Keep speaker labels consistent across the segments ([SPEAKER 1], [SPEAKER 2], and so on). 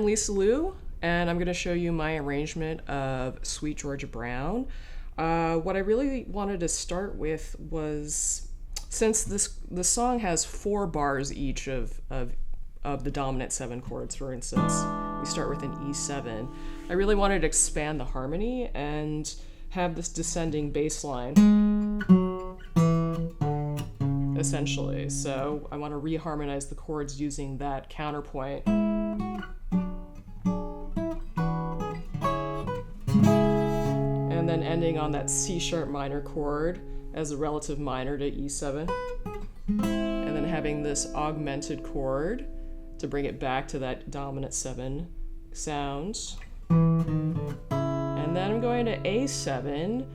[SPEAKER 1] Lisa Liu, and I'm going to show you my arrangement of Sweet Georgia Brown. What I really wanted to start with was, since the song has 4 bars each of the dominant 7 chords, for instance, we start with an E7. I really wanted to expand the harmony and have this descending bass line, essentially. So I want to reharmonize the chords using that counterpoint. And then ending on that C sharp minor chord as a relative minor to E7. And then having this augmented chord to bring it back to that dominant 7 sound. And then I'm going to A7,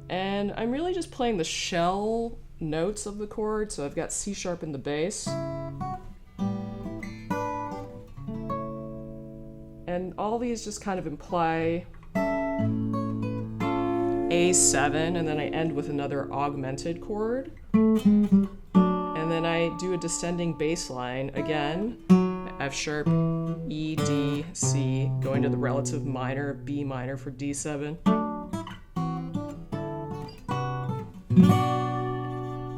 [SPEAKER 1] and I'm really just playing the shell notes of the chord. So I've got C sharp in the bass. And all these just kind of imply A7, and then I end with another augmented chord. And then I do a descending bass line again, F sharp, E, D, C, going to the relative minor, B minor for D7.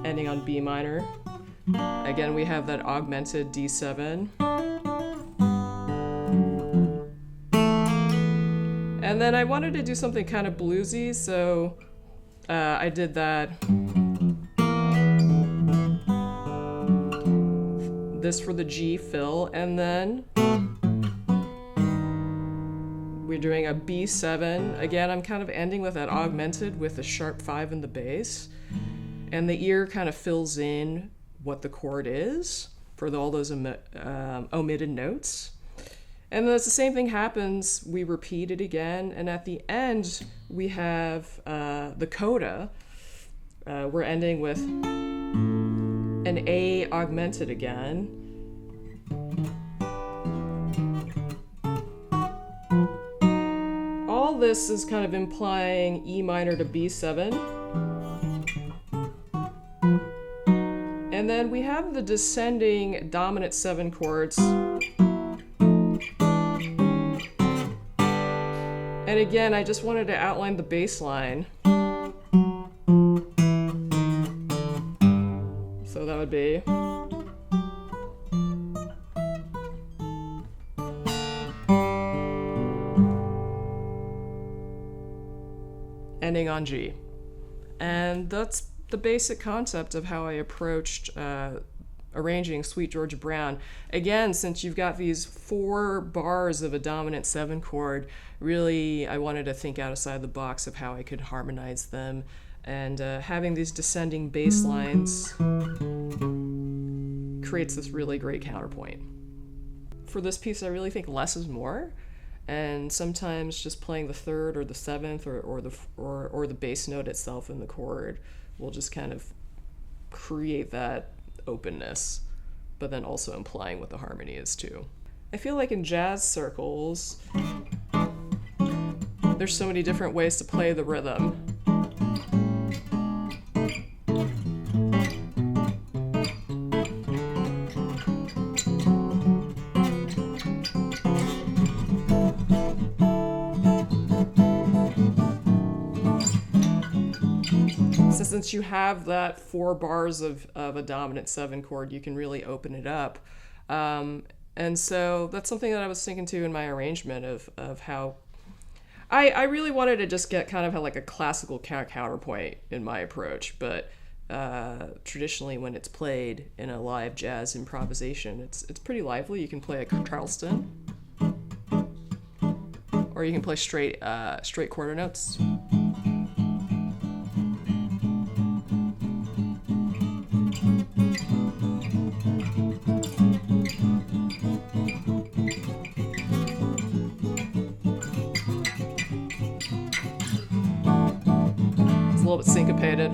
[SPEAKER 1] Ending on B minor. Again, we have that augmented D7. And then I wanted to do something kind of bluesy, so I did that. This for the G fill, and then we're doing a B7. Again, I'm kind of ending with that augmented with a sharp 5 in the bass. And the ear kind of fills in what the chord is for all those omitted notes. And then the same thing happens, we repeat it again, and at the end we have the coda. We're ending with an A augmented again. All this is kind of implying E minor to B7. And then we have the descending dominant 7 chords. And again, I just wanted to outline the bass line. So that would be. Ending on G. And that's the basic concept of how I approached arranging Sweet Georgia Brown. Again, since you've got these 4 bars of a dominant 7 chord, really I wanted to think outside the box of how I could harmonize them, and having these descending bass lines creates this really great counterpoint. For this piece, I really think less is more, and sometimes just playing the 3rd or the 7th or the bass note itself in the chord will just kind of create that openness, but then also implying what the harmony is too. I feel like in jazz circles, there's so many different ways to play the rhythm. Since you have that 4 bars of a dominant 7 chord, you can really open it up. And so that's something that I was thinking too in my arrangement of how I really wanted to just get kind of like a classical counterpoint in my approach, but traditionally when it's played in a live jazz improvisation, it's pretty lively. You can play a Charleston, or you can play straight quarter notes. A little bit syncopated.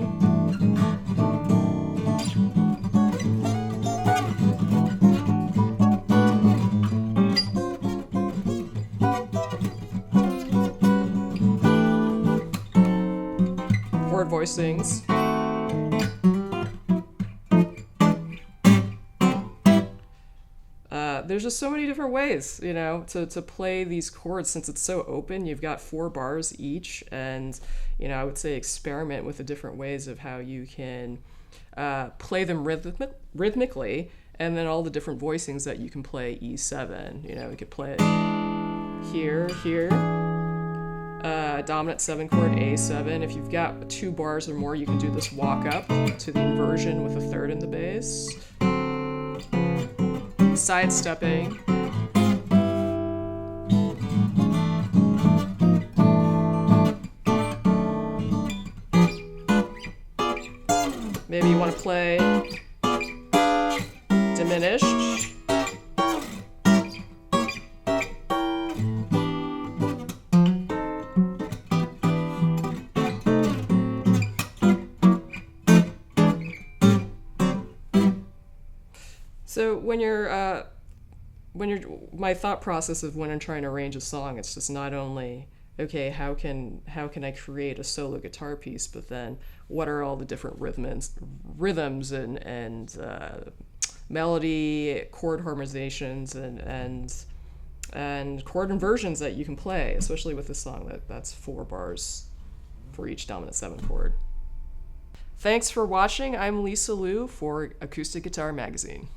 [SPEAKER 1] Chord voicings. there's just so many different ways, to play these chords. Since it's so open, you've got 4 bars each, and I would say experiment with the different ways of how you can play them rhythmically, and then all the different voicings that you can play E7. You could play it here, dominant 7 chord A7. If you've got 2 bars or more, you can do this walk up to the inversion with a 3rd in the bass. Sidestepping. Maybe you want to play diminished. So my thought process of when I'm trying to arrange a song, it's just not only, okay, how can I create a solo guitar piece, but then what are all the different rhythms and melody, chord harmonizations, and chord inversions that you can play, especially with this song that's 4 bars for each dominant 7 chord. Thanks for watching. I'm Lisa Liu for Acoustic Guitar Magazine.